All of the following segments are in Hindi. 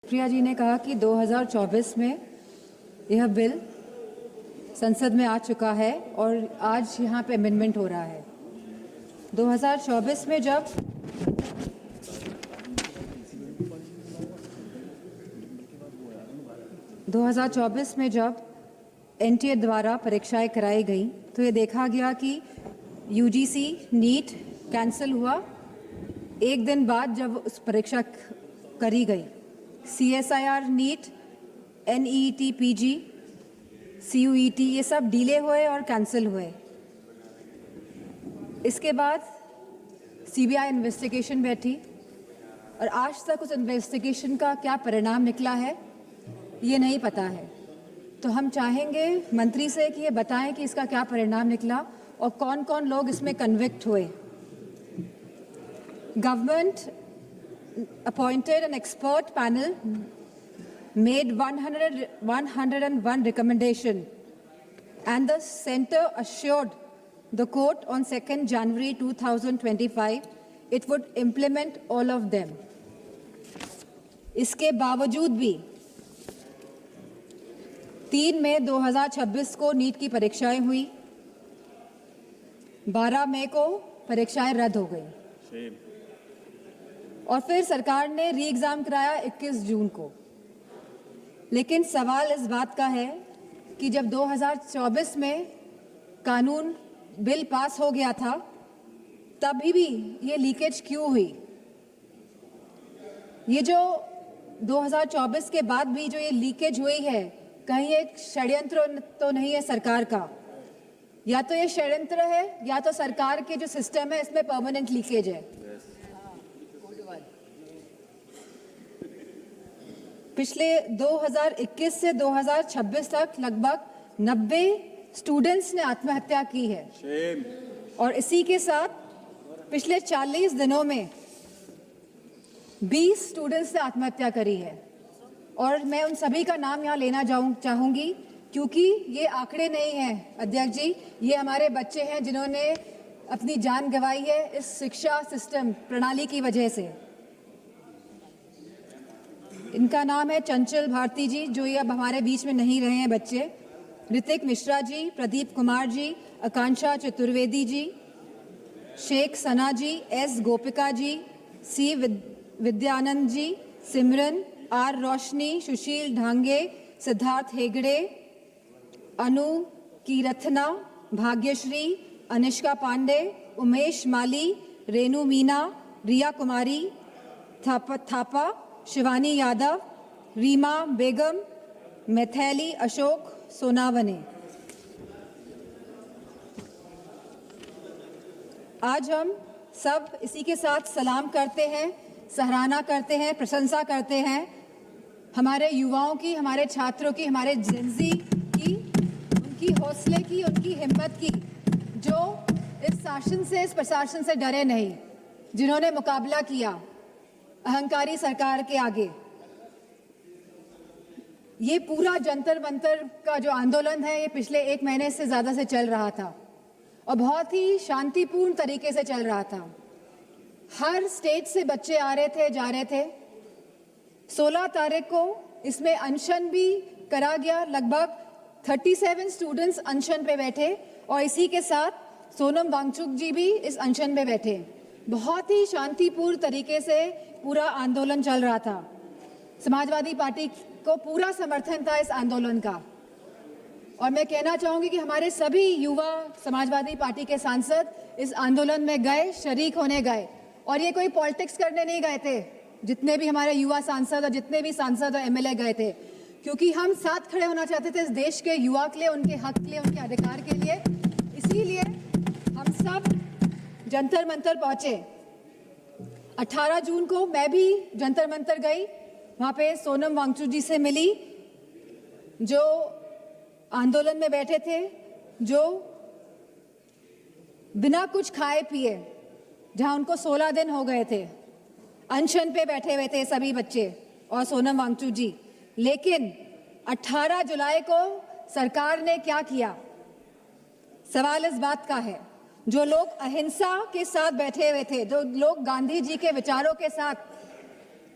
प्रिया जी ने कहा कि 2024 में यह बिल संसद में आ चुका है और आज यहाँ पे अमेंडमेंट हो रहा है। 2024 में जब एनटीए द्वारा परीक्षाएं कराई गई तो ये देखा गया कि यूजीसी नीट कैंसिल हुआ। एक दिन बाद जब उस परीक्षा करी गई, CSIR NEET, NET PG, CUET ये सब डिले हुए और कैंसिल हुए। इसके बाद सीबीआई इन्वेस्टिगेशन बैठी और आज तक उस इन्वेस्टिगेशन का क्या परिणाम निकला है ये नहीं पता है। तो हम चाहेंगे मंत्री से कि ये बताएं कि इसका क्या परिणाम निकला और कौन कौन लोग इसमें कन्विक्ट हुए। Government appointed an expert panel, made 101 recommendation, and the center assured the court on 2nd January 2025 it would implement all of them. इसके बावजूद भी 3 मई 2026 को नीट की परीक्षाएं हुई, 12 मई को परीक्षाएं रद्द हो गई और फिर सरकार ने री एग्जाम कराया 21 जून को। लेकिन सवाल इस बात का है कि जब 2024 में कानून बिल पास हो गया था तभी भी ये लीकेज क्यों हुई? ये जो 2024 के बाद भी जो ये लीकेज हुई है, कहीं एक षड्यंत्र तो नहीं है सरकार का? या तो ये षड्यंत्र है या तो सरकार के जो सिस्टम है इसमें परमानेंट लीकेज है। पिछले 2021 से 2026 तक लगभग 90 स्टूडेंट्स ने आत्महत्या की है और इसी के साथ पिछले 40 दिनों में 20 स्टूडेंट्स ने आत्महत्या करी है। और मैं उन सभी का नाम यहाँ लेना चाहूँगी क्योंकि ये आंकड़े नहीं हैं अध्यक्ष जी, ये हमारे बच्चे हैं जिन्होंने अपनी जान गंवाई है इस शिक्षा सिस्टम प्रणाली की वजह से। इनका नाम है चंचल भारती जी, जो ये अब हमारे बीच में नहीं रहे हैं बच्चे, ऋतिक मिश्रा जी, प्रदीप कुमार जी, आकांक्षा चतुर्वेदी जी, शेख सना जी, S Gopika ji, C Vidyanand ji, Simran, are रोशनी, सुशील ढांगे, सिद्धार्थ हेगड़े, अनु कीरथना, भाग्यश्री, अनिष्का पांडे, उमेश माली, रेनू मीना, रिया कुमारी थापा, शिवानी यादव, रीमा बेगम, मैथैली अशोक सोनावने। आज हम सब इसी के साथ सलाम करते हैं, सराहना करते हैं, प्रशंसा करते हैं हमारे युवाओं की, हमारे छात्रों की, हमारे जेनजी की, उनकी हौसले की, उनकी हिम्मत की, जो इस शासन से, इस प्रशासन से डरे नहीं, जिन्होंने मुकाबला किया अहंकारी सरकार के आगे। ये पूरा जंतर मंतर का जो आंदोलन है ये पिछले 1 महीने से ज़्यादा से चल रहा था और बहुत ही शांतिपूर्ण तरीके से चल रहा था। हर स्टेट से बच्चे आ रहे थे, जा रहे थे। 16 तारीख को इसमें अनशन भी करा गया, लगभग 37 स्टूडेंट्स अनशन पे बैठे और इसी के साथ सोनम वांगचुक जी भी इस अनशन पे बैठे। बहुत ही शांतिपूर्ण तरीके से पूरा आंदोलन चल रहा था। समाजवादी पार्टी को पूरा समर्थन था इस आंदोलन का और मैं कहना चाहूंगी कि हमारे सभी युवा समाजवादी पार्टी के सांसद इस आंदोलन में गए, शरीक होने गए और ये कोई पॉलिटिक्स करने नहीं गए थे। जितने भी हमारे युवा सांसद और जितने भी सांसद और एमएलए गए थे, क्योंकि हम साथ खड़े होना चाहते थे इस देश के युवा के लिए, उनके हक के लिए, उनके अधिकार के लिए। इसीलिए हम सब जंतर मंतर पहुंचे। 18 जून को मैं भी जंतर मंतर गई, वहाँ पे सोनम वांगचुक जी से मिली जो आंदोलन में बैठे थे, जो बिना कुछ खाए पिए, जहाँ उनको 16 दिन हो गए थे, अनशन पे बैठे हुए थे सभी बच्चे और सोनम वांगचुक जी। लेकिन 18 जुलाई को सरकार ने क्या किया? सवाल इस बात का है, जो लोग अहिंसा के साथ बैठे हुए थे, जो लोग गांधी जी के विचारों के साथ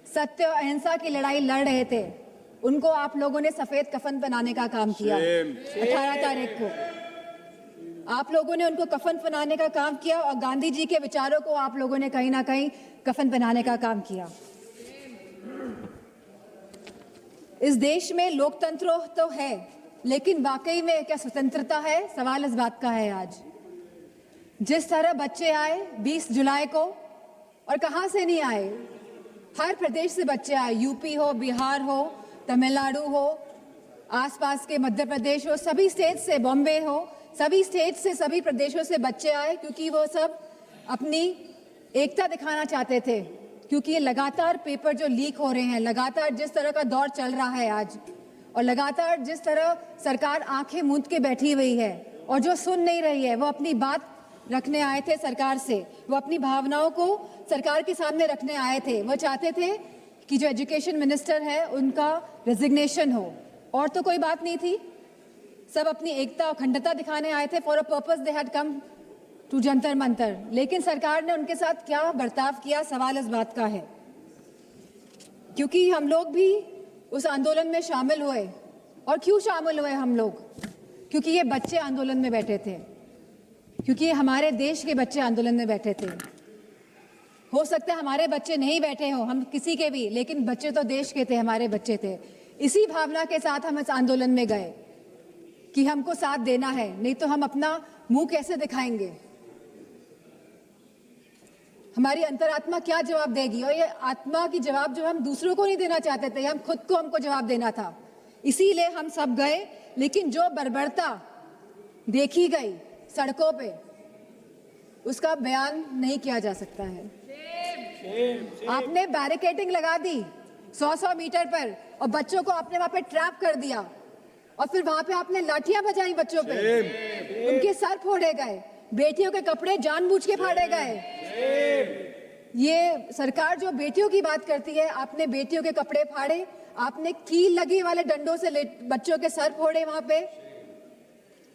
सत्य और अहिंसा की लड़ाई लड़ रहे थे, उनको आप लोगों ने सफेद कफन बनाने का काम किया। 18 तारीख को आप लोगों ने उनको कफन पहनाने का काम किया और गांधी जी के विचारों को आप लोगों ने कहीं ना कहीं कफन पहनाने का काम किया। इस देश में लोकतंत्र तो है, लेकिन वाकई में क्या स्वतंत्रता है? सवाल इस बात का है आज। जिस तरह बच्चे आए 20 जुलाई को, और कहां से नहीं आए, हर प्रदेश से बच्चे आए, यूपी हो, बिहार हो, तमिलनाडु हो, आसपास के मध्य प्रदेश हो, सभी स्टेट से, बॉम्बे हो, सभी स्टेट से, सभी प्रदेशों से बच्चे आए, क्योंकि वो सब अपनी एकता दिखाना चाहते थे। क्योंकि ये लगातार पेपर जो लीक हो रहे हैं, लगातार जिस तरह का दौर चल रहा है आज, और लगातार जिस तरह सरकार आंखें मूंद के बैठी हुई है और जो सुन नहीं रही है, वो अपनी बात रखने आए थे सरकार से, वो अपनी भावनाओं को सरकार के सामने रखने आए थे। वो चाहते थे कि जो एजुकेशन मिनिस्टर है उनका रेजिग्नेशन हो, और तो कोई बात नहीं थी। सब अपनी एकता और अखंडता दिखाने आए थे। For a purpose they had come to Jantar Mantar. लेकिन सरकार ने उनके साथ क्या बर्ताव किया, सवाल इस बात का है। क्योंकि हम लोग भी उस आंदोलन में शामिल हुए। और क्यों शामिल हुए हम लोग? क्योंकि ये बच्चे आंदोलन में बैठे थे, क्योंकि हमारे देश के बच्चे आंदोलन में बैठे थे। हो सकता है हमारे बच्चे नहीं बैठे हों, हम किसी के भी, लेकिन बच्चे तो देश के थे, हमारे बच्चे थे। इसी भावना के साथ हम इस आंदोलन में गए कि हमको साथ देना है, नहीं तो हम अपना मुंह कैसे दिखाएंगे? हमारी अंतरात्मा क्या जवाब देगी? और ये आत्मा की जवाब जो हम दूसरों को नहीं देना चाहते थे, हम खुद को हमको जवाब देना था। इसीलिए हम सब गए। लेकिन जो बर्बरता देखी गई सड़कों पे, उसका बयान नहीं किया जा सकता है। आपने बैरिकेडिंग लगा दी 100-100 मीटर पर, और बच्चों को आपने वहां पे ट्रैप कर दिया, और फिर वहां पे आपने लाठियां बजाई बच्चों पे, उनके सर फोड़े गए, बेटियों के कपड़े जानबूझ के फाड़े गए। ये सरकार जो बेटियों की बात करती है, आपने बेटियों के कपड़े फाड़े, आपने कील लगी वाले डंडों से बच्चों के सर फोड़े, वहां पे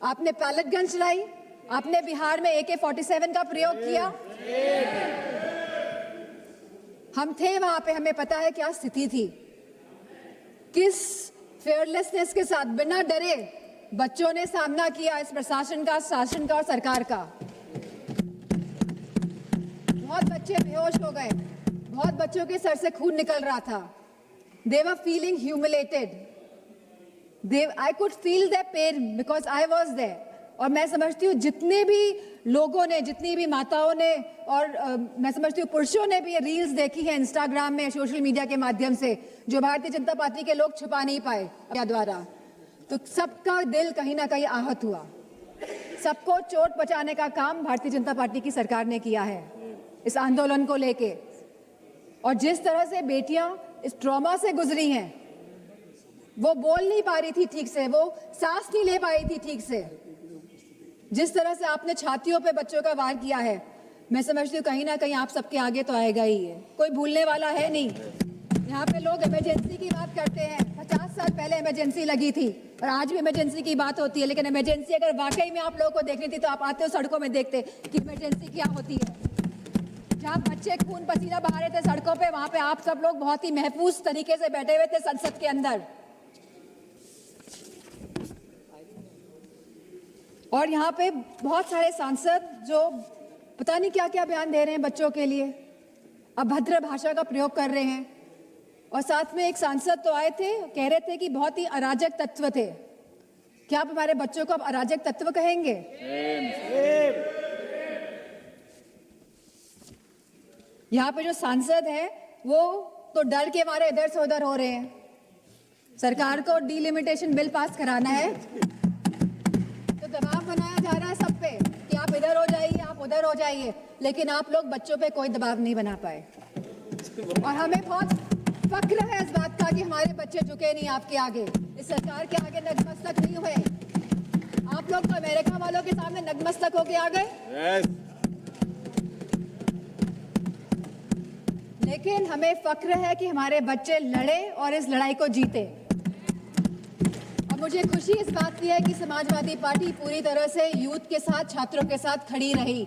आपने पैलेट गन चलाई, आपने बिहार में AK-47 का प्रयोग किया। हम थे वहां पे, हमें पता है क्या स्थिति थी। किस फेयरलेसनेस के साथ, बिना डरे बच्चों ने सामना किया इस प्रशासन का, शासन का और सरकार का। बहुत बच्चे बेहोश हो गए, बहुत बच्चों के सर से खून निकल रहा था। They were feeling humiliated. I could feel their pain because I was there. और मैं समझती हूँ जितने भी लोगों ने, जितनी भी माताओं ने, और मैं समझती हूँ पुरुषों ने भी ये रील्स देखी है इंस्टाग्राम में, सोशल मीडिया के माध्यम से, जो भारतीय जनता पार्टी के लोग छुपा नहीं पाए द्वारा, तो सबका दिल कहीं ना कहीं आहत हुआ। सबको चोट पहुंचाने का काम भारतीय जनता पार्टी की सरकार ने किया है इस आंदोलन को लेके। और जिस तरह से बेटियां इस ट्रॉमा से गुजरी हैं, वो बोल नहीं पा रही थी ठीक से, वो सांस नहीं ले पाई थी ठीक से। जिस तरह से आपने छातियों पे बच्चों का वार किया है, मैं समझती हूँ कहीं ना कहीं आप सबके आगे तो आएगा ही है, कोई भूलने वाला है नहीं। यहाँ पे लोग इमरजेंसी की बात करते हैं, 50 साल पहले इमरजेंसी लगी थी और आज भी इमरजेंसी की बात होती है। लेकिन इमरजेंसी अगर वाकई में आप लोगों को देखनी थी तो आप आते हो सड़कों में, देखते कि इमरजेंसी क्या होती है। जहाँ बच्चे खून पसीना बहा रहे थे सड़कों पे, वहां पे आप सब लोग बहुत ही महफूज तरीके से बैठे हुए थे संसद के अंदर। और यहाँ पे बहुत सारे सांसद जो पता नहीं क्या क्या बयान दे रहे हैं बच्चों के लिए, अभद्र भाषा का प्रयोग कर रहे हैं। और साथ में एक सांसद तो आए थे, कह रहे थे कि बहुत ही अराजक तत्व थे। क्या आप हमारे बच्चों को अब अराजक तत्व कहेंगे? यहाँ पे जो सांसद है वो तो डर के मारे इधर से उधर हो रहे हैं। सरकार को डिलिमिटेशन बिल पास कराना है तो दबाव बनाया जा रहा है सब पे कि आप इधर हो जाइए, आप उधर हो जाइए, लेकिन आप लोग बच्चों पे कोई दबाव नहीं बना पाए। और हमें बहुत फक्र है इस बात का कि हमारे बच्चे झुके नहीं आपके आगे, इस सरकार के आगे नतमस्तक नहीं हुए। आप लोग तो अमेरिका वालों के सामने नतमस्तक होके आ गए। लेकिन हमें फक्र है कि हमारे बच्चे लड़े और इस लड़ाई को जीते। और मुझे खुशी इस बात की है कि समाजवादी पार्टी पूरी तरह से यूथ के साथ, छात्रों के साथ खड़ी रही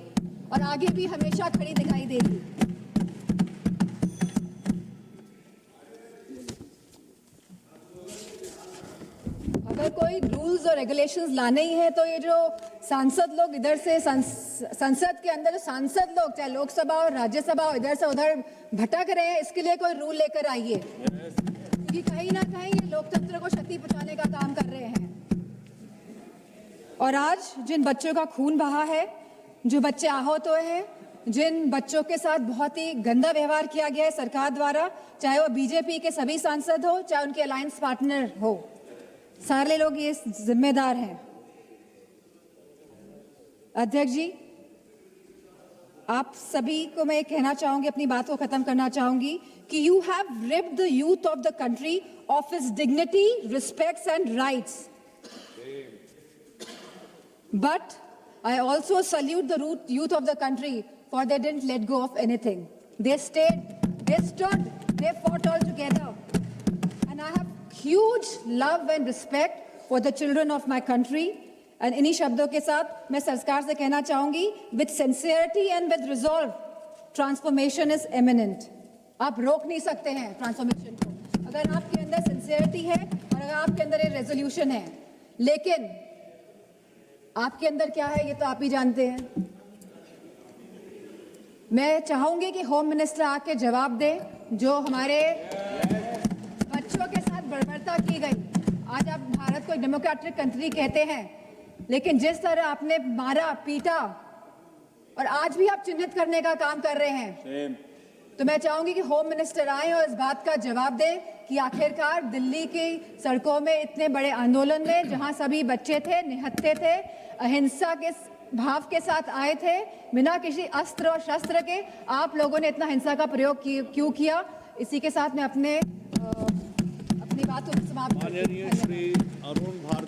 और आगे भी हमेशा खड़ी दिखाई देगी। कोई रूल्स और रेगुलेशंस लाने ही है तो ये जो सांसद लोग इधर से संसद के अंदर जो सांसद लोग चाहे लोकसभा और राज्यसभा और इधर से उधर भटक रहे हैं, इसके लिए कोई रूल लेकर आइए, क्योंकि कहीं ना कहीं ये लोकतंत्र को क्षति पहुंचाने का काम कर रहे हैं। और आज जिन बच्चों का खून बहा है, जो बच्चे आहत हुए हैं, जिन बच्चों के साथ बहुत ही गंदा व्यवहार किया गया है सरकार द्वारा, चाहे वो बीजेपी के सभी सांसद हो, चाहे उनके अलायंस पार्टनर हो, सारे लोग ये जिम्मेदार हैं। अध्यक्ष जी, आप सभी को मैं कहना चाहूंगी, अपनी बात को खत्म करना चाहूंगी कि you have ripped the youth of the country of his dignity, respects and rights, but I also salute the youth of the country for they didn't let go of anything. They stayed, they stood, they fought all together. And I have huge love and respect for the children of my country. And इन्हीं शब्दों के साथ मैं सरकार से कहना चाहूंगी, with sincerity and with resolve, transformation is imminent. आप रोक नहीं सकते हैं ट्रांसफॉर्मेशन को, अगर आपके अंदर सिंसियरिटी है और अगर आपके अंदर ये रेजोल्यूशन है। लेकिन आपके अंदर क्या है ये तो आप ही जानते हैं। मैं चाहूंगी कि होम मिनिस्टर आके जवाब दे, जो हमारे बच्चों के साथ बर्बरता की गई। आज आप भारत को डेमोक्रेटिक कंट्री कहते हैं, लेकिन जिस तरह आपने मारा पीटा और आज भी आप चिन्हित करने का काम कर रहे हैं, तो मैं चाहूंगी कि होम मिनिस्टर आए और इस बात का जवाब दे कि आखिरकार दिल्ली की सड़कों में इतने बड़े आंदोलन में जहां सभी बच्चे थे, निहत्थे थे, अहिंसा के भाव के साथ आए थे, बिना किसी अस्त्र और शस्त्र के, आप लोगों ने इतना हिंसा का प्रयोग क्यों किया? इसी के साथ मैं अपनी बात को समाप्त करती हूं। माननीय श्री अरुण भारती।